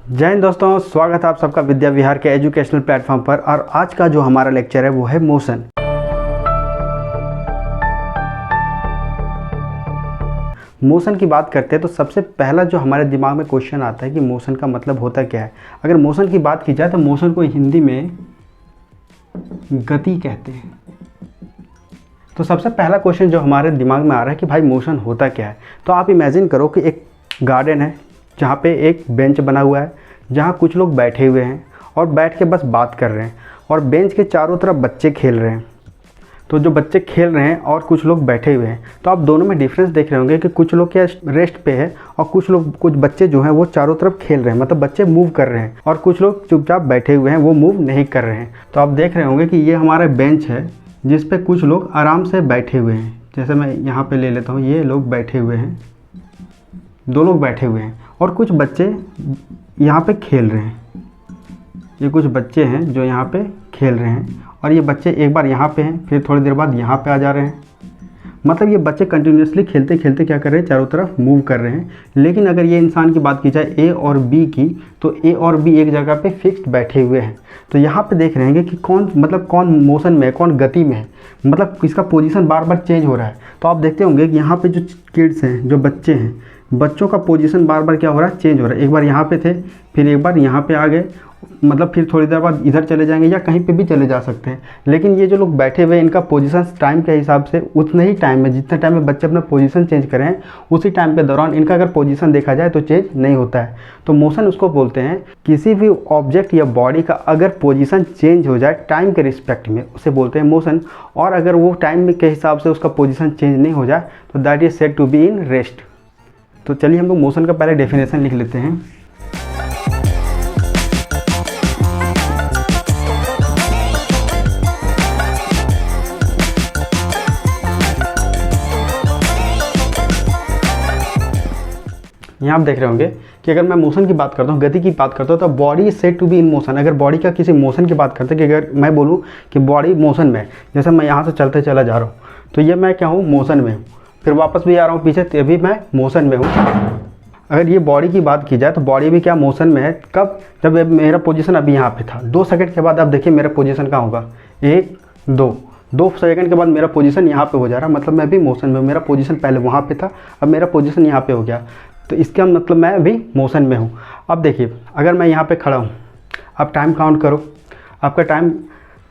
जय हिंद दोस्तों, स्वागत है आप सबका विद्या विहार के एजुकेशनल प्लेटफॉर्म पर। और आज का जो हमारा लेक्चर है वो है मोशन। मोशन की बात करते हैं तो सबसे पहला जो हमारे दिमाग में क्वेश्चन आता है कि मोशन का मतलब होता क्या है। अगर मोशन की बात की जाए तो मोशन को हिंदी में गति कहते हैं। तो सबसे पहला क्वेश्चन जो हमारे दिमाग में आ रहा है कि भाई मोशन होता क्या है। तो आप इमेजिन करो कि एक गार्डन है जहाँ पे एक बेंच बना हुआ है, जहाँ कुछ लोग बैठे हुए हैं और बैठ के बस बात कर रहे हैं, और बेंच के चारों तरफ बच्चे खेल रहे हैं। तो जो बच्चे खेल रहे हैं और कुछ लोग बैठे हुए हैं, तो आप दोनों में डिफरेंस देख रहे होंगे कि कुछ लोग क्या रेस्ट पे है और कुछ बच्चे जो हैं वो चारों तरफ खेल रहे हैं, मतलब बच्चे मूव कर रहे हैं, और कुछ लोग चुपचाप बैठे हुए हैं, वो मूव नहीं कर रहे हैं। तो आप देख रहे होंगे कि ये हमारा बेंच है जिस पे कुछ लोग आराम से बैठे हुए हैं। जैसे मैं यहाँ पे ले लेता हूँ, ये लोग बैठे हुए हैं, दो लोग बैठे हुए हैं और कुछ बच्चे यहाँ पे खेल रहे हैं। ये कुछ बच्चे हैं जो यहाँ पे खेल रहे हैं, और ये बच्चे एक बार यहाँ पे हैं, फिर थोड़ी देर बाद यहाँ पे आ जा रहे हैं। मतलब ये बच्चे कंटिन्यूसली खेलते खेलते क्या कर रहे हैं, चारों तरफ मूव कर रहे हैं। लेकिन अगर ये इंसान की बात की जाए ए और बी की, तो ए और बी एक जगह पे फिक्स्ड बैठे हुए हैं। तो यहाँ पे देख रहे हैं कि कौन मोशन में है, कौन गति में है, मतलब इसका पोजीशन बार बार चेंज हो रहा है। तो आप देखते होंगे कि यहाँ पे जो किड्स हैं, जो बच्चे हैं, बच्चों का पोजीशन बार बार क्या हो रहा है, चेंज हो रहा है। एक बार यहाँ पे थे, फिर एक बार यहाँ पे आ गए, मतलब फिर थोड़ी देर बाद इधर चले जाएंगे या कहीं पे भी चले जा सकते हैं। लेकिन ये जो लोग बैठे हुए हैं, इनका पोजीशन टाइम के हिसाब से उतने ही टाइम में, जितने टाइम में बच्चे अपना पोजीशन चेंज करें हैं, उसी टाइम के दौरान इनका अगर पोजीशन देखा जाए तो चेंज नहीं होता है। तो मोशन उसको बोलते हैं, किसी भी ऑब्जेक्ट या बॉडी का अगर पोजीशन चेंज हो जाए टाइम के रिस्पेक्ट में, उसे बोलते हैं मोशन। और अगर वो टाइम के हिसाब से उसका पोजीशन चेंज नहीं हो जाए तो that is said to be in rest. तो चलिए हम लोग मोशन का पहले डेफिनेशन लिख लेते हैं। यहाँ आप देख रहे होंगे कि अगर मैं मोशन की बात करता हूँ, गति की बात करता हूँ, तो body is said to be in motion. अगर बॉडी का किसी मोशन की बात करते हैं, कि अगर मैं बोलूँ कि बॉडी मोशन में है, जैसे मैं यहाँ से चलते चला जा रहा हूँ, तो ये मैं क्या हूँ, मोशन में हूँ। फिर वापस भी आ रहा हूँ पीछे, तो भी मैं मोशन में हूँ। अगर ये बॉडी की बात की जाए तो बॉडी भी क्या मोशन में है। कब? जब मेरा पोजीशन अभी यहाँ पे था, 2 सेकंड के बाद आप देखिए मेरा पोजीशन कहाँ होगा, 1 2 सेकंड के बाद मेरा पोजीशन यहाँ पे हो जा रहा है, मतलब मैं भी मोशन में हूँ। मेरा पोजीशन पहले वहाँ पे था, अब मेरा पोजीशन यहाँ पे हो गया, तो इसका मतलब मैं अभी मोशन में हूँ। अब देखिए अगर मैं यहाँ पे खड़ा हूँ, अब टाइम काउंट करो, आपका टाइम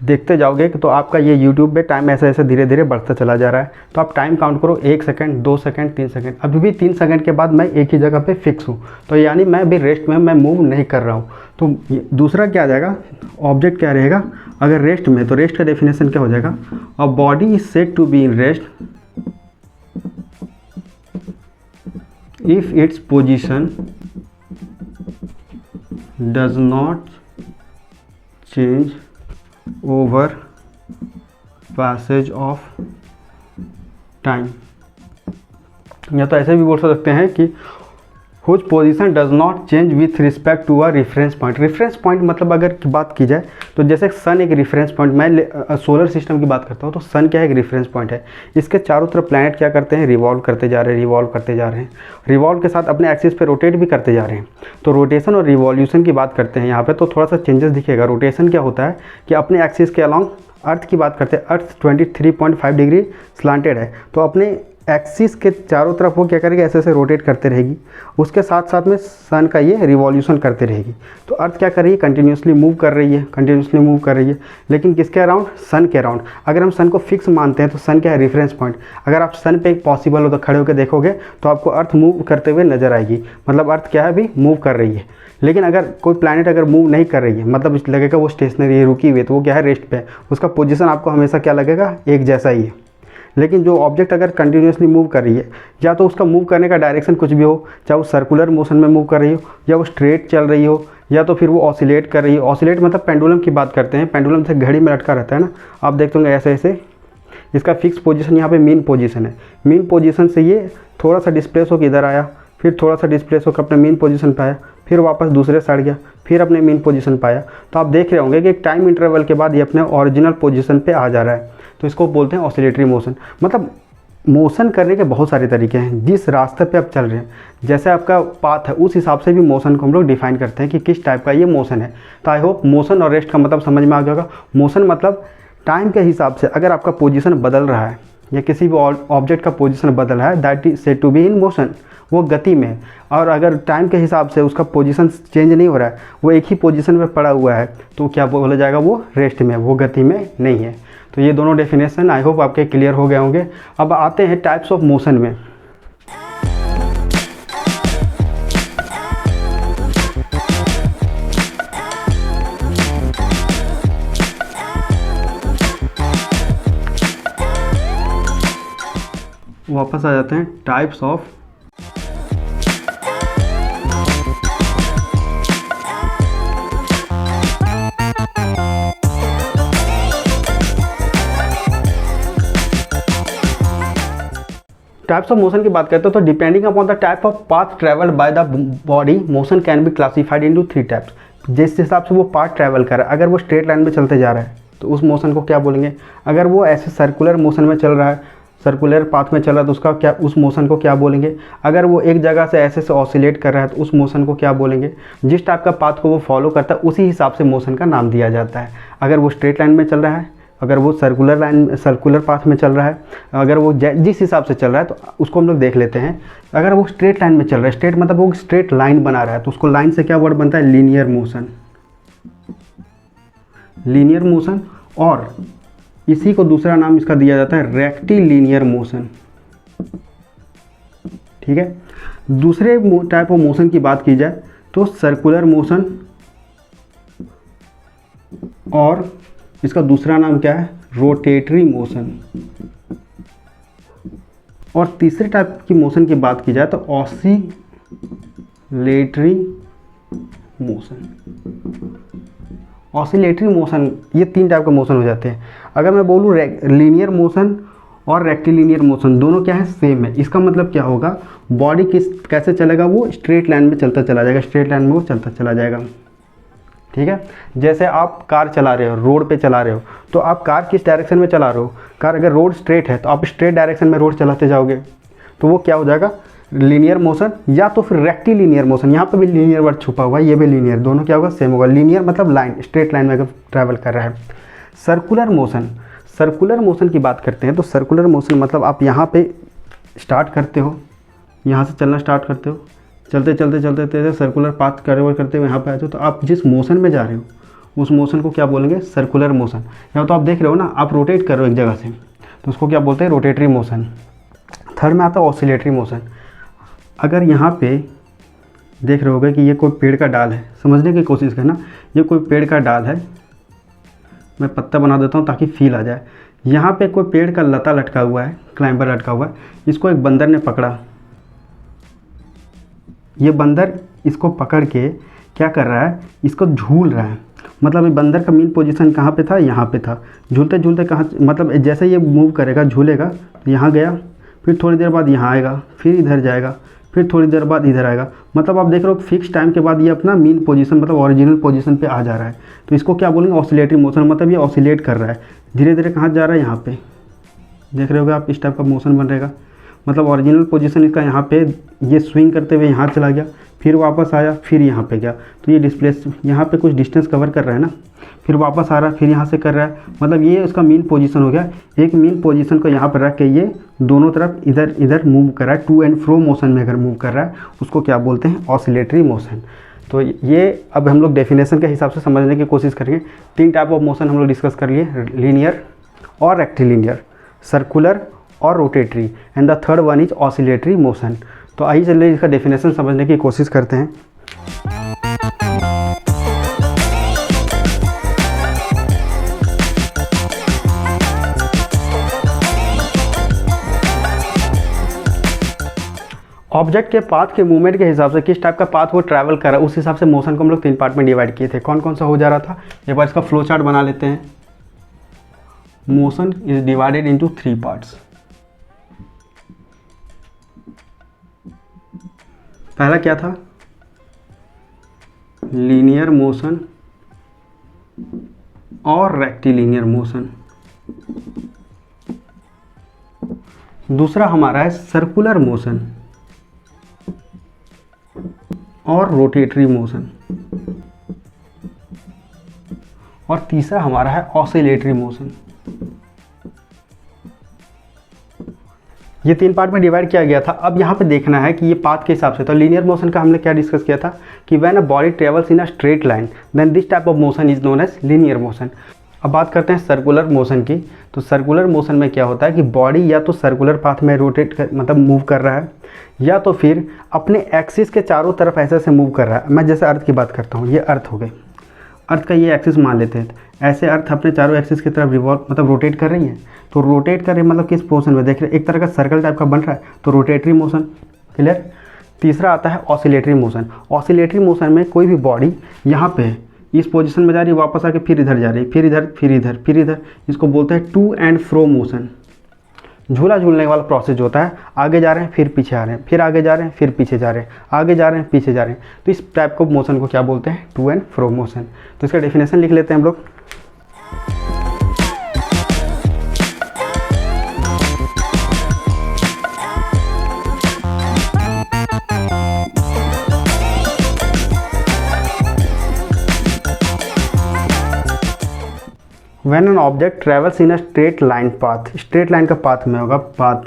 देखते जाओगे तो आपका ये YouTube पे टाइम ऐसे ऐसे धीरे धीरे बढ़ता चला जा रहा है। तो आप टाइम काउंट करो, 1 सेकंड, 2 सेकंड, 3 सेकंड। अभी भी 3 सेकंड के बाद मैं एक ही जगह पे फिक्स हूँ, तो यानी मैं अभी रेस्ट में, मैं मूव नहीं कर रहा हूँ। तो दूसरा क्या आ जाएगा, ऑब्जेक्ट क्या रहेगा, अगर रेस्ट में, तो रेस्ट का डेफिनेशन क्या हो जाएगा, और body is said to be in rest if its position does not change over passage of time। या तो ऐसे भी बोल सकते हैं कि whose position does not change with respect to a reference point। Reference point मतलब अगर की बात की जाए तो जैसे सन एक रेफरेंस पॉइंट, मैं सोलर सिस्टम की बात करता हूँ, तो सन क्या है, एक रेफरेंस पॉइंट है। इसके चारों तरफ प्लैनेट क्या करते हैं, रिवॉल्व करते जा रहे हैं, रिवॉल्व करते जा रहे हैं, रिवॉल्व के साथ अपने एक्सिस पे रोटेट भी करते जा रहे हैं। तो रोटेशन और रिवॉल्यूशन की बात करते हैं यहाँ पे, तो थोड़ा सा चेंजेस दिखेगा। रोटेशन क्या होता है कि अपने एक्सिस के अलॉन्ग, अर्थ की बात करते हैं, अर्थ 23.5 डिग्री स्लांटेड है, तो अपने एक्सिस के चारों तरफ वो क्या करेगी, ऐसे ऐसे रोटेट करते रहेगी। उसके साथ साथ में सन का ये रिवॉल्यूशन करते रहेगी। तो अर्थ क्या कर रही है, कंटिन्यूसली मूव कर रही है, कंटिन्यूसली मूव कर रही है, लेकिन किसके अराउंड, सन के अराउंड। अगर हम सन को फिक्स मानते हैं तो सन क्या है, रेफरेंस पॉइंट। अगर आप सन पे पॉसिबल हो तो खड़े होकर देखोगे तो आपको अर्थ मूव करते हुए नजर आएगी, मतलब अर्थ क्या है, अभी मूव कर रही है। लेकिन अगर कोई प्लैनेट अगर मूव नहीं कर रही है, मतलब लगेगा वो स्टेशनरी है, रुकी हुई है, तो वो क्या है, रेस्ट पे है। उसका पोजीशन आपको हमेशा क्या लगेगा, एक जैसा ही है। लेकिन जो ऑब्जेक्ट अगर कंटिन्यूसली मूव कर रही है, या तो उसका मूव करने का डायरेक्शन कुछ भी हो, चाहे वो सर्कुलर मोशन में मूव कर रही हो, या वो स्ट्रेट चल रही हो, या तो फिर वो ऑसिलेट कर रही है। ऑसिलेट मतलब पेंडुलम की बात करते हैं, पेंडुलम से घड़ी में लटका रहता है ना, आप देखते होंगे ऐसे ऐसे। इसका फिक्स पोजीशन यहाँ पे मीन पोजीशन है। मीन पोजीशन से ये थोड़ा सा डिस्प्लेस होकर इधर आया, फिर थोड़ा सा डिस्प्लेस होकर अपने मीन पोजीशन पे आया, फिर वापस दूसरे साइड गया, फिर अपने मीन पोजीशन पाया। तो आप देख रहे होंगे कि एक टाइम इंटरवल के बाद ये अपने ओरिजिनल पोजीशन पे आ जा रहा है। तो इसको बोलते हैं ऑसिलेटरी मोशन। मतलब मोशन करने के बहुत सारे तरीके हैं। जिस रास्ते पे आप चल रहे हैं, जैसे आपका पाथ है, उस हिसाब से भी मोशन को हम लोग डिफाइन करते हैं कि किस टाइप का ये मोशन है। तो आई होप मोशन और रेस्ट का मतलब समझ में आ गया होगा। मोशन मतलब टाइम के हिसाब से अगर आपका पोजीशन बदल रहा है या किसी भी ऑब्जेक्ट का पोजीशन बदल रहा है, that is said to be in motion, वो गति में है। और अगर टाइम के हिसाब से उसका पोजीशन चेंज नहीं हो रहा है, वो एक ही पोजीशन में पड़ा हुआ है, तो क्या बोला जाएगा, वो रेस्ट में, वो गति में नहीं है। तो ये दोनों डेफिनेशन आई होप आपके क्लियर हो गए होंगे। अब आते हैं टाइप्स ऑफ मोशन में। वापस आ जाते हैं टाइप्स ऑफ मोशन की बात करते हैं तो depending upon the type of path travelled by the body, motion can be classified into 3 types. जिस हिसाब से वो पाथ ट्रैवल कर रहा है, अगर वो स्ट्रेट लाइन में चलते जा रहा है तो उस मोशन को क्या बोलेंगे। अगर वो ऐसे सर्कुलर मोशन में चल रहा है, सर्कुलर पाथ में चल रहा है, तो उसका क्या, उस मोशन को क्या बोलेंगे। अगर वो एक जगह से ऐसे से ऑसिलेट कर रहा है तो उस मोशन को क्या बोलेंगे। जिस टाइप का पाथ को वो फॉलो करता है उसी हिसाब से मोशन का नाम दिया जाता है। अगर वो स्ट्रेट लाइन में चल रहा है, अगर वो सर्कुलर पाथ में चल रहा है, अगर वो जिस हिसाब से चल रहा है तो उसको हम लोग देख लेते हैं। अगर वो स्ट्रेट लाइन में चल रहा है, स्ट्रेट मतलब वो स्ट्रेट लाइन बना रहा है, तो उसको लाइन से क्या वर्ड बनता है, लीनियर मोशन। लीनियर मोशन, और इसी को दूसरा नाम इसका दिया जाता है रेक्टिलिनियर मोशन। ठीक है। दूसरे टाइप ऑफ मोशन की बात की जाए तो सर्कुलर मोशन, और इसका दूसरा नाम क्या है, रोटेटरी मोशन। और तीसरे टाइप की मोशन की बात की जाए तो ऑसिलेटरी मोशन। ऑसिलेटरी मोशन, ये 3 टाइप के मोशन हो जाते हैं। अगर मैं बोलूँ लीनियर मोशन और रेक्टिलिनियर मोशन, दोनों क्या है, सेम है। इसका मतलब क्या होगा, बॉडी कैसे चलेगा, वो स्ट्रेट लाइन में चलता चला जाएगा, स्ट्रेट लाइन में वो चलता चला जाएगा। ठीक है। जैसे आप कार चला रहे हो, रोड पे चला रहे हो, तो आप कार किस डायरेक्शन में चला रहे हो, कार अगर रोड स्ट्रेट है तो आप स्ट्रेट डायरेक्शन में रोड चलाते जाओगे, तो वो क्या हो जाएगा, लीनियर मोशन, या तो फिर रेक्टिलिनियर मोशन। यहाँ पे भी लीनियर वर्ड छुपा हुआ है, ये भी लीनियर, दोनों क्या होगा, सेम होगा। लीनियर मतलब लाइन, स्ट्रेट लाइन में अगर ट्रैवल कर रहा है। सर्कुलर मोशन, सर्कुलर मोशन की बात करते हैं तो सर्कुलर मोशन मतलब आप यहाँ पे स्टार्ट करते हो, यहाँ से चलना स्टार्ट करते हो, चलते चलते चलते चलते सर्कुलर पाथ ट्रैवल करते हुए यहाँ पे आते हो, तो आप जिस मोशन में जा रहे हो उस मोशन को क्या बोलेंगे, सर्कुलर मोशन। या तो आप देख रहे हो ना, आप रोटेट कर रहे हो एक जगह से, तो उसको क्या बोलते हैं, रोटेटरी मोशन। थर्ड में आता है ऑसिलेटरी मोशन। अगर यहाँ पे देख रहे होगे कि ये कोई पेड़ का डाल है, समझने की कोशिश करना, ये कोई पेड़ का डाल है, मैं पत्ता बना देता हूँ ताकि फील आ जाए। यहाँ पे कोई पेड़ का लता लटका हुआ है, क्लाइंबर लटका हुआ है, इसको एक बंदर ने पकड़ा। ये बंदर इसको पकड़ के क्या कर रहा है, इसको झूल रहा है। मतलब ये बंदर का मेन पोजीशन कहाँ पे था, यहाँ पे था। झूलते झूलते कहाँ, मतलब जैसे ये मूव करेगा, झूलेगा, तो यहाँ गया, फिर थोड़ी देर बाद यहाँ आएगा, फिर इधर जाएगा, फिर थोड़ी देर बाद इधर आएगा। मतलब आप देख रहे हो फिक्स टाइम के बाद ये अपना मेन पोजीशन, मतलब ओरिजिनल पोजीशन पे आ जा रहा है। तो इसको क्या बोलेंगे, ऑसिलेटरी मोशन। मतलब ये ऑसिलेट कर रहा है, धीरे धीरे कहाँ जा रहा है, यहाँ पे देख रहे होगे आप, इस टाइप का मोशन बन रहेगा। मतलब ओरिजिनल पोजीशन इसका यहाँ पे, ये स्विंग करते हुए यहाँ चला गया, फिर वापस आया, फिर यहाँ पे गया, तो ये डिस्प्लेस यहाँ पे कुछ डिस्टेंस कवर कर रहा है ना, फिर वापस आ रहा है, फिर यहाँ से कर रहा है। मतलब ये उसका मेन पोजीशन हो गया। एक मेन पोजीशन को यहाँ पर रख के ये दोनों तरफ इधर इधर मूव कर रहा है, टू एंड फ्रो मोशन में अगर मूव कर रहा है, उसको क्या बोलते हैं, ऑसिलेटरी मोशन। तो ये अब हम लोग डेफिनेशन के हिसाब से समझने की कोशिश करेंगे। 3 टाइप ऑफ मोशन हम लोग डिस्कस कर लिए, लीनियर और रेक्टिलिनियर, सर्कुलर और rotatory, and the third one is oscillatory motion. तो आइए चलिए इसका डेफिनेशन समझने की कोशिश करते हैं। ऑब्जेक्ट के पाथ के मूवमेंट के हिसाब से किस टाइप का पाथ वो ट्रैवल कर रहा है, उस हिसाब से मोशन को हम लोग 3 पार्ट में डिवाइड किए थे। कौन कौन सा हो जा रहा था, एक बार इसका फ्लो चार्ट बना लेते हैं। Motion is divided into 3 parts. पहला क्या था, लीनियर मोशन और रेक्टिलिनियर मोशन। दूसरा हमारा है सर्कुलर मोशन और रोटेटरी मोशन, और तीसरा हमारा है ऑसिलेटरी मोशन। ये 3 पार्ट में डिवाइड किया गया था। अब यहाँ पे देखना है कि ये पाथ के हिसाब से, तो लीनियर मोशन का हमने क्या डिस्कस किया था कि when a body travels in a straight line then this type of motion is known as linear motion. अब बात करते हैं सर्कुलर मोशन की। तो सर्कुलर मोशन में क्या होता है कि बॉडी या तो सर्कुलर पाथ में रोटेट कर मतलब मूव कर रहा है, या तो फिर अपने एक्सिस के चारों तरफ ऐसे ऐसे मूव कर रहा है। मैं जैसे अर्थ की बात करता हूँ, ये अर्थ हो गई, अर्थ का ये एक्सिस मान लेते हैं, ऐसे अर्थ अपने चारों एक्सिस की तरफ रिवॉल्व मतलब रोटेट कर रही है। तो रोटेट कर रही है मतलब किस पोर्शन में, देख रहे एक तरह का सर्कल टाइप का बन रहा है, तो रोटेटरी मोशन। क्लियर। तीसरा आता है ऑसिलेटरी मोशन। ऑसिलेटरी मोशन में कोई भी बॉडी यहाँ पे इस पोजीशन में जा रही है, वापस आके फिर इधर जा रही है, फिर इधर फिर इधर फिर इधर, इसको बोलते हैं टू एंड फ्रो मोशन। झूला झूलने वाला प्रोसेस जो होता है, आगे जा रहे हैं फिर पीछे आ रहे हैं, फिर आगे जा रहे हैं फिर पीछे जा रहे हैं, आगे जा रहे हैं पीछे जा रहे हैं, तो इस टाइप को मोशन को क्या बोलते हैं, टू एंड फ्रो मोशन। तो इसका डेफिनेशन लिख लेते हैं हम लोग। When an object travels in a straight line path, straight line का पाथ में होगा path,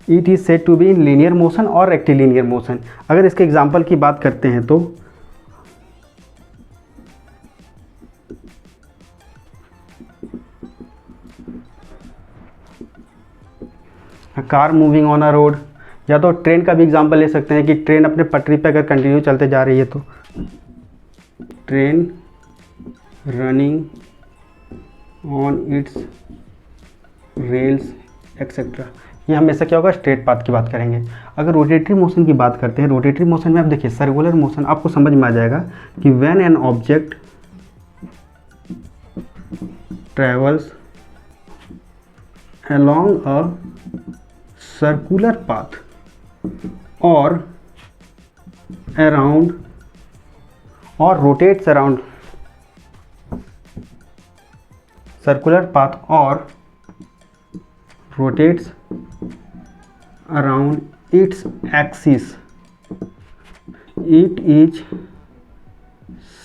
it is said to be in linear motion और रेक्टिलिनियर मोशन। अगर इसके एग्जांपल की बात करते हैं तो car moving on a road, या तो ट्रेन का भी एग्जांपल ले सकते हैं कि ट्रेन अपने पटरी पे अगर कंटिन्यू चलते जा रही है तो train running on it's rails etcetera. ये हमेशा क्या होगा, स्ट्रेट पाथ की बात करेंगे। अगर रोटेटरी मोशन की बात करते हैं, रोटेटरी मोशन में आप देखिए सर्कुलर मोशन आपको समझ में आ जाएगा कि when an object travels along a circular path or around or rotates around circular path or rotates around its axis, it is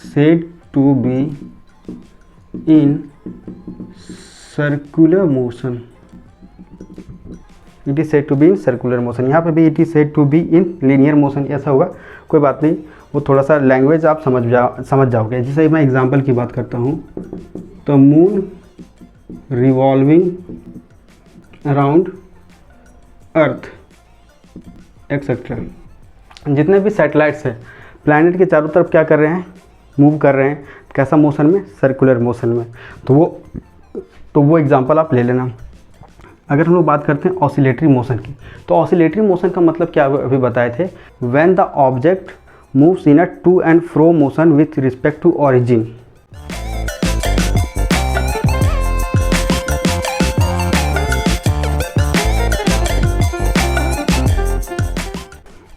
said to be in circular motion। It is said to be in circular motion. यहाँ पे भी it is said to be in linear motion, ऐसा होगा, कोई बात नहीं, वो थोड़ा सा लैंग्वेज आप समझ जाओगे। जैसे मैं एग्जांपल की बात करता हूँ, तो मून रिवॉल्विंग अराउंड अर्थ एक्सेट्रा। जितने भी सैटेलाइट्स हैं प्लैनेट के चारों तरफ क्या कर रहे हैं, मूव कर रहे हैं, कैसा मोशन में, सर्कुलर मोशन में। तो वो एग्जांपल आप ले लेना। अगर हम लोग बात करते हैं ऑसिलेटरी मोशन की, तो ऑसिलेटरी मोशन का मतलब क्या अभी बताए थे, when the object moves in a to and fro motion with respect to origin.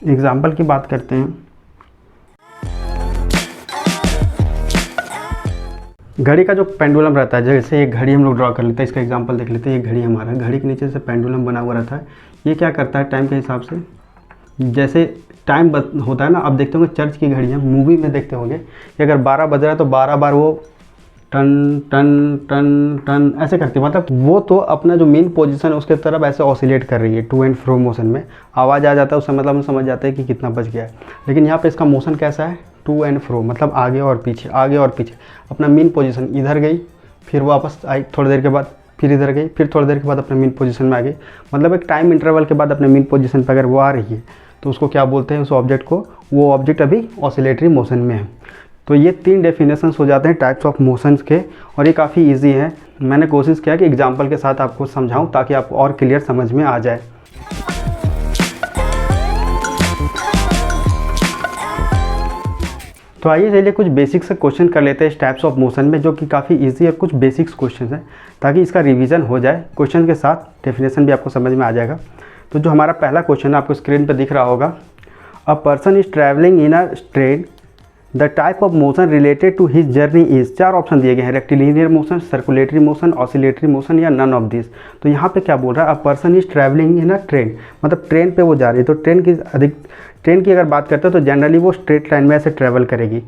Example की बात करते हैं, घड़ी का जो पेंडुलम रहता है, जैसे एक घड़ी हम लोग ड्रॉ कर लेते हैं, इसका एग्जांपल देख लेते हैं। ये घड़ी हमारा, घड़ी के नीचे से पेंडुलम बना हुआ रहता है। ये क्या करता है टाइम के हिसाब से, जैसे टाइम होता है ना, आप देखते होंगे चर्च की घड़ियाँ, मूवी में देखते होंगे कि अगर 12 बज रहा है तो 12 बार वो टन टन टन टन ऐसे करती है, मतलब वो तो अपना जो मेन पोजीशन है उसके तरफ ऐसे ऑसिलेट कर रही है टू एंड फ्रो मोशन में। आवाज़ आ जाता है उससे मतलब हम समझ जाते हैं कि कितना बज गया है। लेकिन यहाँ पे इसका मोशन कैसा है, टू एंड फ्रो, मतलब आगे और पीछे, आगे और पीछे। अपना मेन पोजीशन इधर गई, फिर वापस आई थोड़ी देर के बाद, फिर इधर गई, फिर थोड़ी देर के बाद अपने मेन पोजीशन में आ गई। मतलब एक टाइम इंटरवल के बाद अपने मेन पोजीशन पर अगर वो आ रही है तो उसको क्या बोलते हैं, उस ऑब्जेक्ट को, वो ऑब्जेक्ट अभी ऑसिलेटरी मोशन में है। तो ये 3 डेफिनेशंस हो जाते हैं टाइप्स ऑफ मोशंस के, और ये काफ़ी इजी है। मैंने कोशिश किया कि एग्जांपल के साथ आपको समझाऊं ताकि आपको और क्लियर समझ में आ जाए। तो आइए चलिए कुछ बेसिक से क्वेश्चन कर लेते हैं इस टाइप्स ऑफ मोशन में, जो कि काफ़ी इजी है। कुछ बेसिक्स क्वेश्चन हैं ताकि इसका रिवीजन हो जाए, क्वेश्चन के साथ डेफिनेशन भी आपको समझ में आ जाएगा। तो जो हमारा पहला क्वेश्चन है आपको स्क्रीन पर दिख रहा होगा, a person is travelling in a train the type of motion related to his journey is, 4 option दिए गए हैं, rectilinear motion, circulatory motion, oscillatory motion या नन ऑफ दिस। तो यहाँ पे क्या बोल रहा है, a person is travelling in a train, मतलब ट्रेन पे वो जा रही है। तो ट्रेन की अगर बात करते हैं तो जनरली वो स्ट्रेट लाइन में ऐसे ट्रैवल करेगी।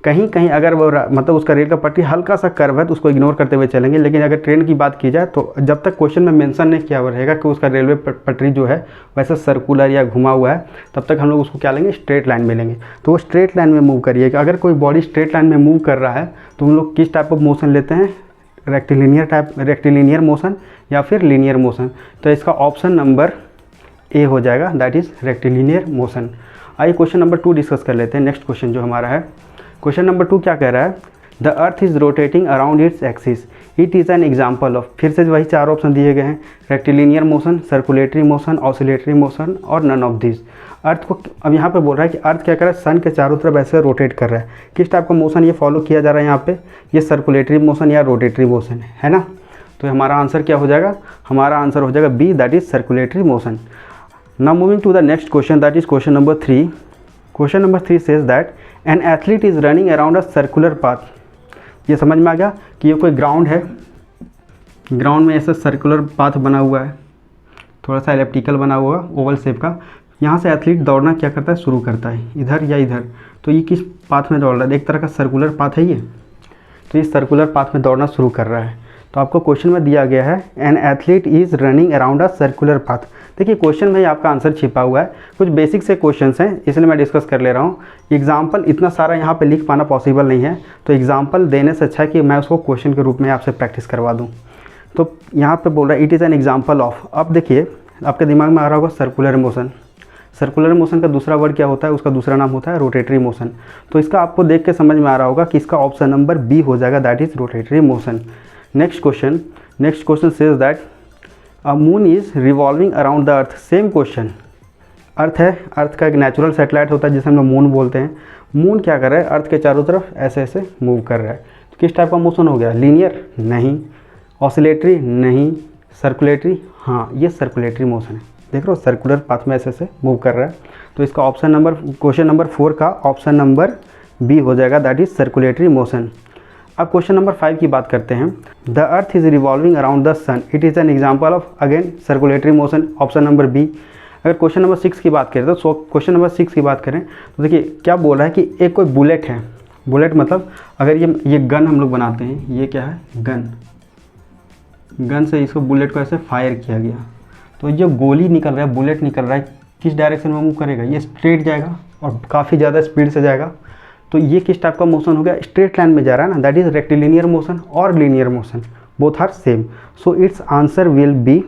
कहीं कहीं अगर वो मतलब उसका रेल का पटरी हल्का सा कर्व है तो उसको इग्नोर करते हुए चलेंगे। लेकिन अगर ट्रेन की बात की जाए तो जब तक क्वेश्चन में मेंशन नहीं किया हुआ रहेगा कि उसका रेलवे पटरी जो है वैसे सर्कुलर या घुमा हुआ है, तब तक हम लोग उसको क्या लेंगे, स्ट्रेट लाइन में लेंगे। तो वो स्ट्रेट लाइन में मूव करिएगा। अगर कोई बॉडी स्ट्रेट लाइन में मूव कर रहा है तो हम लोग किस टाइप ऑफ मोशन लेते हैं, रेक्टिलिनियर मोशन या फिर लीनियर मोशन। तो इसका ऑप्शन नंबर ए हो जाएगा, दैट इज़ रेक्टिलिनियर मोशन। आइए क्वेश्चन नंबर 2 डिस्कस कर लेते हैं। नेक्स्ट क्वेश्चन जो हमारा है, क्वेश्चन नंबर 2 क्या कह रहा है, the earth is rotating around its axis, it is an example of, फिर से वही 4 ऑप्शन दिए गए हैं, rectilinear motion, circulatory motion, oscillatory motion और नन ऑफ दिस। अर्थ को अब यहाँ पे बोल रहा है कि अर्थ क्या कर रहा है, सन के चारों तरफ ऐसे रोटेट कर रहा है। किस टाइप का मोशन ये फॉलो किया जा रहा है यहाँ पे, ये सर्कुलेटरी मोशन या रोटेटरी मोशन है ना। तो हमारा आंसर क्या हो जाएगा, हमारा आंसर हो जाएगा B, that is circulatory motion. Now moving to the next question, that is question number 3। Question number 3 says that an athlete is running around a circular path. ये समझ में आ गया कि ये कोई ग्राउंड है, ग्राउंड में ऐसा सर्कुलर पाथ बना हुआ है, थोड़ा सा एलिप्टिकल बना हुआ ओवल शेप का। यहाँ से एथलीट दौड़ना क्या करता है, शुरू करता है, इधर या इधर। तो ये किस पाथ में दौड़ रहा है, एक तरह का सर्कुलर पाथ है ये। तो इस सर्कुलर पाथ में दौड़ना शुरू कर रहा है। तो आपको क्वेश्चन में दिया गया है an athlete is running around a circular path. देखिए क्वेश्चन में ही आपका आंसर छिपा हुआ है, कुछ बेसिक से क्वेश्चंस हैं इसलिए मैं डिस्कस कर ले रहा हूँ। एग्जाम्पल इतना सारा यहाँ पे लिख पाना पॉसिबल नहीं है, तो एग्जाम्पल देने से अच्छा है कि मैं उसको क्वेश्चन के रूप में आपसे प्रैक्टिस करवा दूँ। तो यहाँ पे बोल रहा है it is an example of. अब देखिए आपके दिमाग में आ रहा होगा सर्कुलर मोशन। सर्कुलर मोशन का दूसरा वर्ड क्या होता है, उसका दूसरा नाम होता है रोटेटरी मोशन। तो इसका आपको देख के समझ में आ रहा होगा कि इसका ऑप्शन नंबर बी हो जाएगा, that is rotatory motion. Next question says that a moon is revolving around the earth. Same question, earth है, अर्थ का एक नेचुरल सैटेलाइट होता है जिसे हम लोग मून बोलते हैं। मून क्या कर रहा है, अर्थ के चारों तरफ ऐसे ऐसे मूव कर रहा है। तो किस टाइप का मोशन हो गया, लीनियर नहीं, ऑसिलेटरी नहीं, सर्कुलेटरी, हाँ ये सर्कुलेटरी मोशन है। देख रहे हो सर्कुलर पाथ में ऐसे ऐसे मूव कर रहा है। तो इसका ऑप्शन नंबर, क्वेश्चन नंबर 4 का ऑप्शन नंबर बी हो जाएगा, दैट इज सर्कुलेटरी मोशन। अब क्वेश्चन नंबर 5 की बात करते हैं। The earth is revolving around the sun, it is an example of again circulatory motion, option number B. अगर question number 6 की बात करें तो क्वेश्चन नंबर 6 की बात करें तो देखिए क्या बोल रहा है कि एक कोई बुलेट है। बुलेट मतलब अगर ये गन हम लोग बनाते हैं, ये क्या है, गन से इसको बुलेट को ऐसे फायर किया गया। तो जो गोली निकल रहा है, बुलेट निकल रहा है, किस डायरेक्शन में मूव करेगा, ये स्ट्रेट जाएगा और काफ़ी ज़्यादा स्पीड से जाएगा। तो ये किस टाइप का मोशन हो गया, स्ट्रेट लाइन में जा रहा है ना, दैट इज रेक्टिलिनियर मोशन और linear motion, both are same. So its answer will be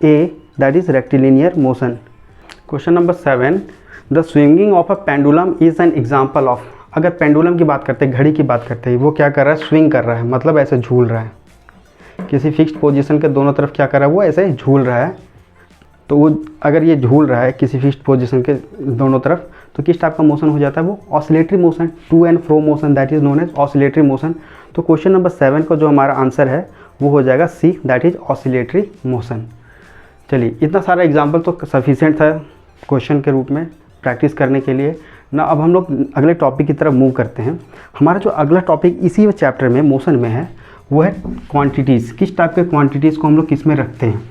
A, that is rectilinear motion. Question number 7, the swinging of a pendulum is an example of. अगर pendulum की बात करते हैं, घड़ी की बात करते हैं, वो क्या कर रहा है, स्विंग कर रहा है, मतलब ऐसे झूल रहा है, किसी फिक्स्ड पोजीशन के दोनों तरफ क्या कर रहा है, वो ऐसे झूल रहा है। तो वो अगर ये झूल रहा है किसी फिक्स्ड पोजीशन के दोनों तरफ, तो किस टाइप का मोशन हो जाता है, वो oscillatory motion, to and fro motion, that is known as oscillatory motion. तो क्वेश्चन नंबर 7 का जो हमारा आंसर है वो हो जाएगा C, that is oscillatory motion. चलिए इतना सारा एग्जाम्पल तो सफिशिएंट था क्वेश्चन के रूप में प्रैक्टिस करने के लिए ना। अब हम लोग अगले टॉपिक की तरफ मूव करते हैं। हमारा जो अगला टॉपिक इसी चैप्टर में मोशन में है वो है क्वांटिटीज़। किस टाइप के क्वांटिटीज़ को हम लोग किस में रखते हैं,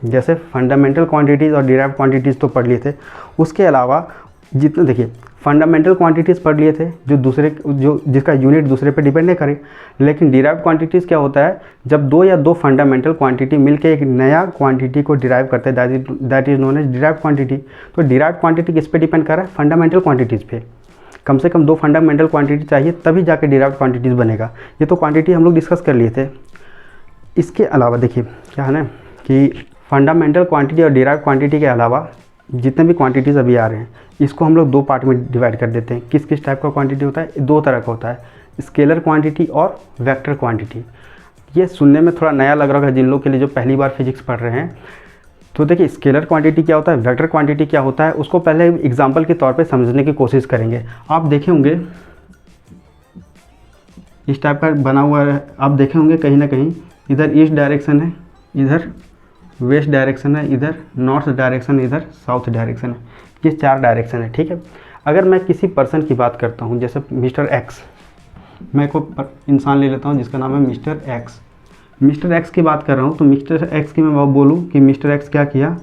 जैसे फंडामेंटल क्वांटिटीज़ और डिराइव्ड क्वांटिटीज़ तो पढ़ लिए थे। उसके अलावा जितने देखिए फंडामेंटल क्वांटिटीज़ पढ़ लिए थे जो जिसका यूनिट दूसरे पे डिपेंड नहीं करे। लेकिन डिराइव्ड क्वांटिटीज़ क्या होता है, जब दो या दो फंडामेंटल क्वांटिटी मिलकर एक नया क्वांटिटी को डिराइव करते हैं, that is known as derived quantity. तो डिराइव्ड क्वांटिटी किस पे डिपेंड कर रहा है, फंडामेंटल क्वांटिटीज़ पे। कम से कम दो फंडामेंटल क्वांटिटी चाहिए तभी जाके डिराइव्ड क्वांटिटीज़ बनेगा। ये तो क्वांटिटी हम लोग डिस्कस कर लिए थे। इसके अलावा देखिए क्या है ना कि फंडामेंटल क्वांटिटी और डिराइव्ड क्वांटिटी के अलावा जितने भी क्वांटिटीज़ अभी आ रहे हैं इसको हम लोग दो पार्ट में डिवाइड कर देते हैं। किस किस टाइप का क्वांटिटी होता है, दो तरह का होता है, स्केलर क्वांटिटी और वेक्टर क्वांटिटी। ये सुनने में थोड़ा नया लग रहा है जिन लोग के लिए जो पहली बार फिजिक्स पढ़ रहे हैं। तो देखिए स्केलर क्वांटिटी क्या होता है, वेक्टर क्वांटिटी क्या होता है, उसको पहले एग्जाम्पल के तौर पे समझने की कोशिश करेंगे। आप देखे होंगे इस टाइप का बना हुआ है, आप देखे होंगे कहीं ना कहीं इधर ईस्ट डायरेक्शन है, इधर वेस्ट डायरेक्शन है, इधर नॉर्थ डायरेक्शन, इधर साउथ डायरेक्शन है। ये 4 डायरेक्शन है, ठीक है। अगर मैं किसी पर्सन की बात करता हूँ, जैसे मिस्टर एक्स, मैं कोई इंसान ले लेता हूँ जिसका नाम है मिस्टर एक्स। मिस्टर एक्स की बात कर रहा हूँ, तो मिस्टर एक्स की मैं बोलूँ कि मिस्टर एक्स क्या किया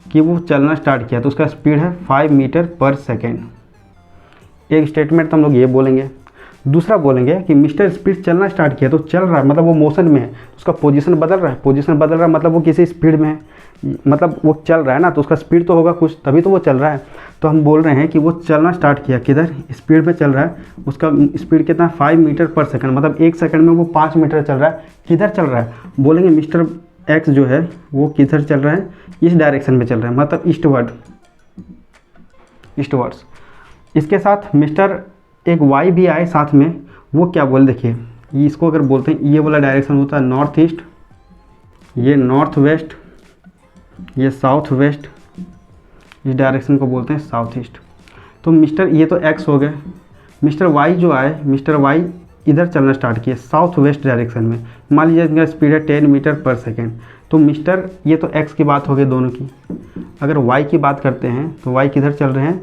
कि वो चलना स्टार्ट किया, तो उसका स्पीड है 5 मीटर पर सेकेंड। एक स्टेटमेंट तो हम लोग ये बोलेंगे। दूसरा बोलेंगे कि मिस्टर स्पीड चलना स्टार्ट किया, तो चल रहा है मतलब वो मोशन में है, उसका पोजीशन बदल रहा है, पोजीशन बदल रहा है मतलब वो किसी स्पीड में है, मतलब वो चल रहा है ना, तो उसका स्पीड तो होगा कुछ, तभी तो वो चल रहा है। तो हम बोल रहे हैं कि वो चलना स्टार्ट किया, किधर, स्पीड में चल रहा है। उसका स्पीड कितना है, 5 मीटर पर सेकंड, मतलब 1 सेकंड में वो 5 मीटर चल रहा है। किधर चल रहा है, बोलेंगे मिस्टर एक्स जो है वो किधर चल रहा है, इस डायरेक्शन में चल रहा है, मतलब ईस्टवर्ड्स। इसके साथ मिस्टर एक वाई भी आए साथ में, वो क्या बोले देखिए, इसको अगर बोलते हैं ये वाला डायरेक्शन होता है नॉर्थ ईस्ट, ये नॉर्थ वेस्ट, ये साउथ वेस्ट, इस डायरेक्शन को बोलते हैं साउथ ईस्ट। तो मिस्टर ये तो एक्स हो गए, मिस्टर वाई जो आए, मिस्टर वाई इधर चलना स्टार्ट किए साउथ वेस्ट डायरेक्शन में, मान लीजिए इनका स्पीड है 10 मीटर पर सेकेंड। तो मिस्टर, ये तो एक्स की बात हो गई दोनों की। अगर वाई की बात करते हैं तो वाई किधर चल रहे हैं,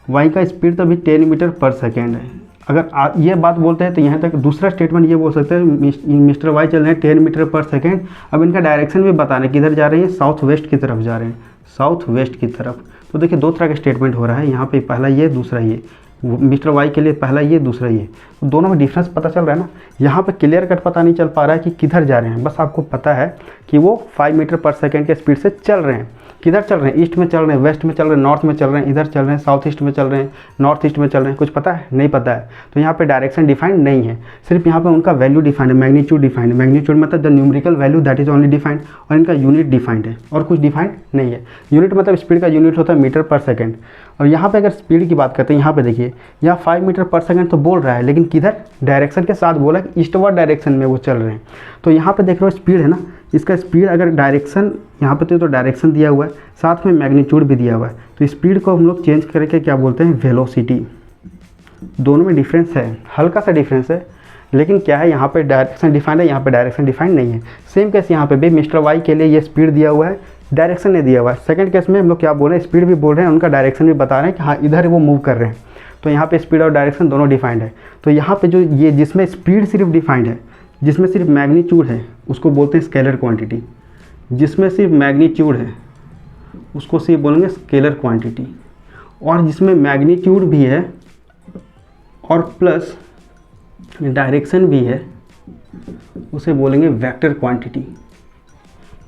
वाई का स्पीड तो अभी 10 मीटर पर सेकेंड है। अगर ये बात बोलते हैं तो यहाँ तक दूसरा स्टेटमेंट ये बोल सकते हैं मिस्टर वाई चल रहे हैं 10 मीटर पर सेकेंड। अब इनका डायरेक्शन भी बताना किधर जा रहे हैं, साउथ वेस्ट की तरफ जा रहे हैं, साउथ वेस्ट की तरफ। तो देखिए 2 तरह का स्टेटमेंट हो रहा है यहाँ पे, पहला ये दूसरा ये, मिस्टर वाई के लिए पहला ये दूसरा ये, तो दोनों में डिफरेंस पता चल रहा है ना। यहाँ पे क्लियर कट पता नहीं चल पा रहा है कि किधर जा रहे हैं, बस आपको पता है कि वो 5 मीटर पर सेकेंड के स्पीड से चल रहे हैं। किधर चल रहे हैं, ईस्ट में चल रहे हैं, वेस्ट में चल रहे हैं, नॉर्थ में चल रहे हैं, इधर चल रहे हैं, साउथ ईस्ट में चल रहे हैं, नॉर्थ ईस्ट में चल रहे हैं, कुछ पता है, नहीं पता है। तो यहाँ पे डायरेक्शन डिफाइंड नहीं है, सिर्फ यहाँ पे उनका वैल्यू डिफाइंड है, मैग्नीट्यूड डिफाइंड है। मैग्नीट्यूड मतलब the numerical value that is only defined, और इनका यूनिट डिफाइंड है, और कुछ डिफाइंड नहीं है। यूनिट मतलब स्पीड का यूनिट होता है मीटर पर सेकेंड। और यहाँ पे अगर स्पीड की बात करते हैं, यहाँ पे देखिए यहाँ 5 मीटर पर सेकेंड तो बोल रहा है, लेकिन किधर, डायरेक्शन के साथ बोला कि ईस्टवर्ड डायरेक्शन में वो चल रहे हैं। तो यहाँ पे देख रहे हो स्पीड है ना, इसका स्पीड अगर डायरेक्शन यहाँ पे तो डायरेक्शन दिया हुआ है, साथ में मैग्नीट्यूड भी दिया हुआ है, तो स्पीड को हम लोग चेंज करके क्या बोलते हैं, वेलोसिटी। दोनों में डिफरेंस है, हल्का सा डिफरेंस है, लेकिन क्या है यहाँ पे डायरेक्शन डिफाइंड है, यहाँ पे डायरेक्शन डिफाइंड नहीं है। सेम केस यहाँ पे भी मिस्टर वाई के लिए ये स्पीड दिया हुआ है, डायरेक्शन नहीं दिया हुआ है। सेकंड केस में हम लोग क्या बोल रहे हैं, स्पीड भी बोल रहे हैं, उनका डायरेक्शन भी बता रहे हैं कि हाँ इधर वो मूव कर रहे हैं। तो यहाँ पे स्पीड और डायरेक्शन दोनों डिफाइंड है। तो यहाँ पे जो ये जिसमें स्पीड सिर्फ डिफाइंड है, जिसमें सिर्फ मैग्नीट्यूड है, उसको बोलते हैं स्केलर क्वांटिटी। जिसमें सिर्फ मैग्नीट्यूड है उसको सिर्फ बोलेंगे स्केलर क्वांटिटी, और जिसमें मैग्नीट्यूड भी है और प्लस डायरेक्शन भी है उसे बोलेंगे वेक्टर क्वांटिटी।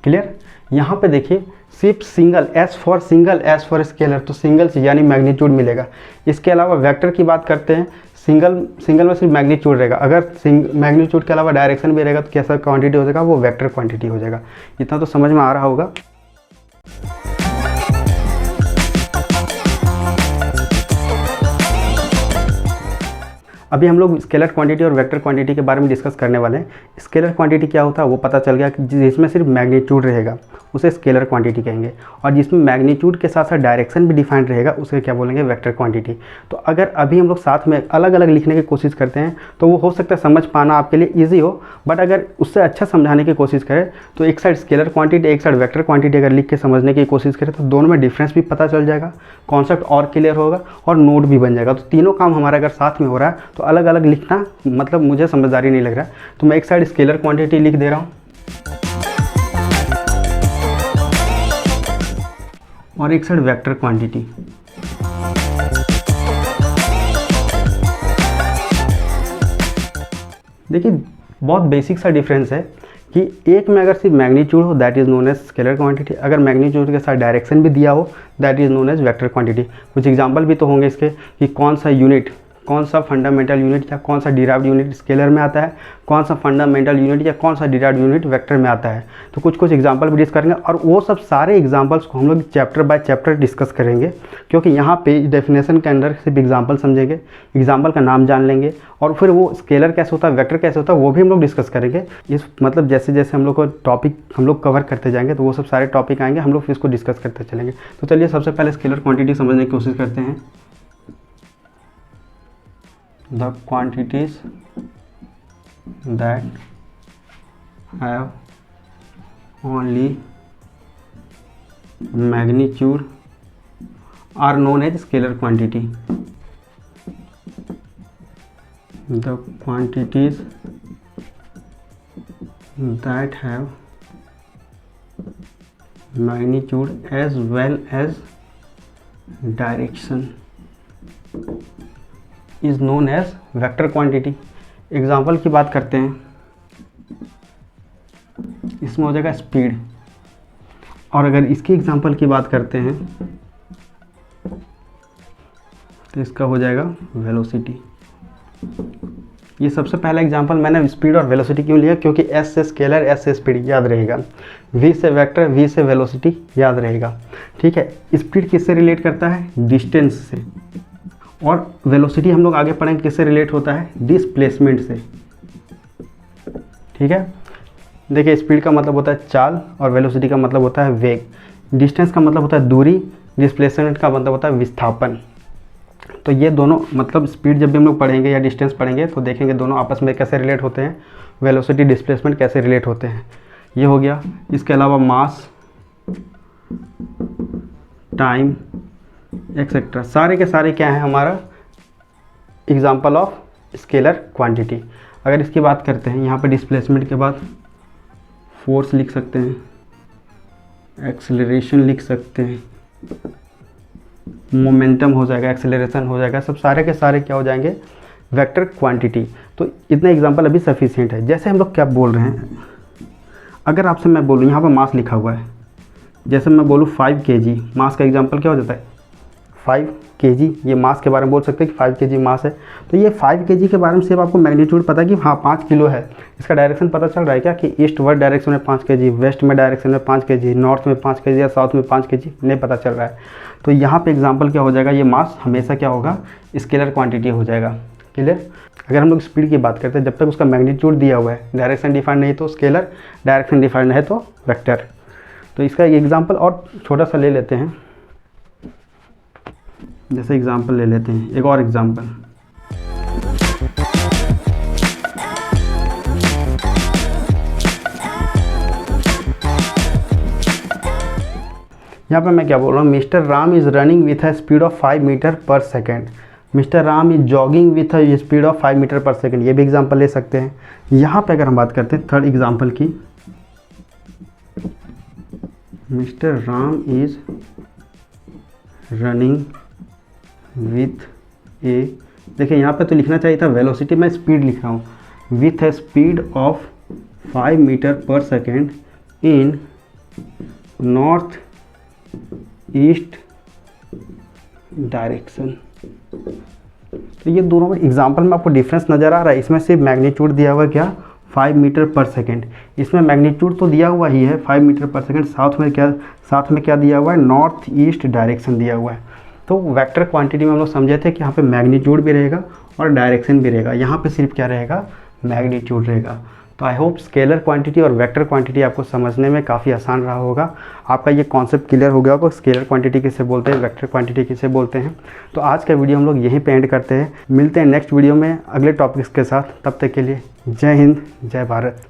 क्लियर। यहाँ पे देखिए सिर्फ single, S for single, S for scalar, तो सिंगल से यानी मैग्नीट्यूड मिलेगा। इसके अलावा वेक्टर की बात करते हैं, सिंगल में सिर्फ मैग्नीट्यूड रहेगा, अगर मैग्नीट्यूड के अलावा डायरेक्शन भी रहेगा तो कैसा क्वांटिटी हो जाएगा, वो वेक्टर क्वांटिटी हो जाएगा। इतना तो समझ में आ रहा होगा। अभी हम लोग स्केलर क्वांटिटी और वेक्टर क्वांटिटी के बारे में डिस्कस करने वाले हैं। स्केलर क्वांटिटी क्या होता है वो पता चल गया कि जिसमें सिर्फ मैग्नीट्यूड रहेगा उसे स्केलर क्वांटिटी कहेंगे, और जिसमें मैग्नीट्यूड के साथ साथ डायरेक्शन भी डिफाइंड रहेगा उसे क्या बोलेंगे, वेक्टर क्वांटिटी। तो अगर अभी हम लोग साथ में अलग अलग लिखने की कोशिश करते हैं तो वो हो सकता है समझ पाना आपके लिए ईजी हो, बट अगर उससे अच्छा समझाने की कोशिश करें तो एक साइड स्केलर क्वांटिटी, एक साइड वेक्टर क्वांटिटी अगर लिख के समझने की कोशिश करें तो दोनों में डिफरेंस भी पता चल जाएगा, कॉन्सेप्ट और क्लियर होगा और नोट भी बन जाएगा। तो तीनों काम हमारा अगर साथ में हो रहा है तो अलग अलग लिखना मतलब मुझे समझदारी नहीं लग रहा है, तो मैं एक साइड स्केलर क्वांटिटी लिख दे रहा हूँ और एक साइड वेक्टर क्वांटिटी। देखिए बहुत बेसिक सा डिफरेंस है कि एक में अगर सिर्फ मैग्नीट्यूड हो that is known as scalar quantity, अगर मैग्नीट्यूड के साथ डायरेक्शन भी दिया हो that is known as vector quantity. कुछ एग्जांपल भी तो होंगे इसके कि कौन सा यूनिट, कौन सा फंडामेंटल यूनिट या कौन सा डिराइव्ड यूनिट स्केलर में आता है, कौन सा फंडामेंटल यूनिट या कौन सा डिराइव्ड यूनिट वेक्टर में आता है। तो कुछ कुछ एग्जांपल भी डिस्कस करेंगे और वो सब सारे एग्जांपल्स को हम लोग चैप्टर बाय चैप्टर डिस्कस करेंगे, क्योंकि यहाँ पे डेफिनेशन के अंदर सिर्फ एग्जांपल समझेंगे, एग्जांपल का नाम जान लेंगे और फिर वो स्केलर कैसे होता है, वेक्टर कैसे होता है वो भी हम लोग डिस्कस करेंगे। इस मतलब जैसे जैसे हम लोग को टॉपिक हम लोग कवर करते जाएंगे तो वो सब सारे टॉपिक आएंगे, हम लोग इसको डिस्कस करते चलेंगे। तो चलिए सबसे पहले स्केलर क्वांटिटी समझने की कोशिश करते हैं। The quantities that have only magnitude are known as scalar quantity. The quantities that have magnitude as well as direction is known as vector quantity. Example की बात करते हैं, इसमें हो जाएगा स्पीड, और अगर इसकी एग्जाम्पल की बात करते हैं तो इसका हो जाएगा वेलोसिटी। ये सबसे पहला एग्जाम्पल मैंने स्पीड और वेलोसिटी क्यों लिया, क्योंकि एस से स्केलर, एस से स्पीड याद रहेगा, वी से वेक्टर, वी से वेलोसिटी याद रहेगा। ठीक है, स्पीड किससे रिलेट करता है, डिस्टेंस से, और वेलोसिटी हम लोग आगे पढ़ेंगे किससे रिलेट होता है, डिस्प्लेसमेंट से। ठीक है, देखिए स्पीड का मतलब होता है चाल और वेलोसिटी का मतलब होता है वेग। डिस्टेंस का मतलब होता है दूरी, डिस्प्लेसमेंट का मतलब होता है विस्थापन। तो ये दोनों मतलब स्पीड जब भी हम लोग पढ़ेंगे या डिस्टेंस पढ़ेंगे तो देखेंगे दोनों आपस में कैसे रिलेट होते हैं, वेलोसिटी डिस्प्लेसमेंट कैसे रिलेट होते हैं। ये हो गया। इसके अलावा मास, टाइम एक्सेट्रा सारे के सारे क्या है हमारा एग्जाम्पल ऑफ स्केलर क्वांटिटी। अगर इसकी बात करते हैं, यहाँ पे डिस्प्लेसमेंट के बाद फोर्स लिख सकते हैं, एक्सेलरेशन लिख सकते हैं, मोमेंटम हो जाएगा, एक्सेलरेशन हो जाएगा, सब सारे के सारे क्या हो जाएंगे, वेक्टर क्वांटिटी। तो इतना एग्जांपल अभी सफिशिएंट है। जैसे हम लोग क्या बोल रहे हैं, अगर आपसे मैं बोलूँ यहाँ पर मास लिखा हुआ है, जैसे मैं बोलूँ 5 kg, मास का एग्जांपल क्या हो जाता है 5 kg, ये मास के बारे में बोल सकते हैं कि 5 kg मास है। तो ये 5 kg के बारे में सिर्फ आपको मैग्नीट्यूड पता है कि हाँ 5 किलो है, इसका डायरेक्शन पता चल रहा है क्या कि ईस्ट वर्ड डायरेक्शन में 5 kg, वेस्ट में डायरेक्शन में 5 kg, नॉर्थ में 5 kg या साउथ में 5 kg नहीं पता चल रहा है। तो यहाँ पे एग्जांपल क्या हो जाएगा, ये मास हमेशा क्या होगा, स्केलर क्वांटिटी हो जाएगा। क्लियर। अगर हम लोग स्पीड की बात करते हैं, जब तक उसका मैग्नीट्यूड दिया हुआ है, डायरेक्शन डिफाइंड नहीं तो स्केलर, डायरेक्शन डिफाइंड है तो वेक्टर। तो इसका एग्जाम्पल और छोटा सा ले लेते हैं, जैसे एग्जाम्पल ले लेते हैं एक और एग्जाम्पल। यहाँ पे मैं क्या बोल रहा हूँ, mister Ram is running with a speed of 5 metre per second. Mister Ram is jogging with a speed of 5 metre per second, ये भी एग्जाम्पल ले सकते हैं। यहाँ पे अगर हम बात करते हैं थर्ड एग्जाम्पल की, mister Ram is running with a, देखिए यहाँ पे तो लिखना चाहिए था वेलोसिटी, मैं स्पीड लिख रहा हूँ, with a speed of 5 metre per second in north east direction. तो ये दोनों में एग्जाम्पल में आपको डिफरेंस नज़र आ रहा है। इसमें सिर्फ मैग्नीट्यूड दिया हुआ है क्या, 5 मीटर पर सेकेंड, इसमें मैग्नीट्यूड तो दिया हुआ ही है 5 मीटर पर सेकेंड, साथ में क्या दिया हुआ है, नॉर्थ ईस्ट डायरेक्शन दिया हुआ है। तो वेक्टर क्वांटिटी में हम लोग समझे थे कि यहाँ पे मैग्नीट्यूड भी रहेगा और डायरेक्शन भी रहेगा, यहाँ पे सिर्फ क्या रहेगा, मैग्नीट्यूड रहेगा। तो आई होप स्केलर क्वांटिटी और वेक्टर क्वांटिटी आपको समझने में काफ़ी आसान रहा होगा, आपका ये कॉन्सेप्ट क्लियर हो गया होगा, स्केलर क्वांटिटी किसे बोलते हैं, वेक्टर क्वांटिटी किसे बोलते हैं। तो आज का वीडियो हम लोग यहीं पे एंड करते हैं, मिलते हैं नेक्स्ट वीडियो में अगले टॉपिक्स के साथ। तब तक के लिए जय हिंद, जय भारत।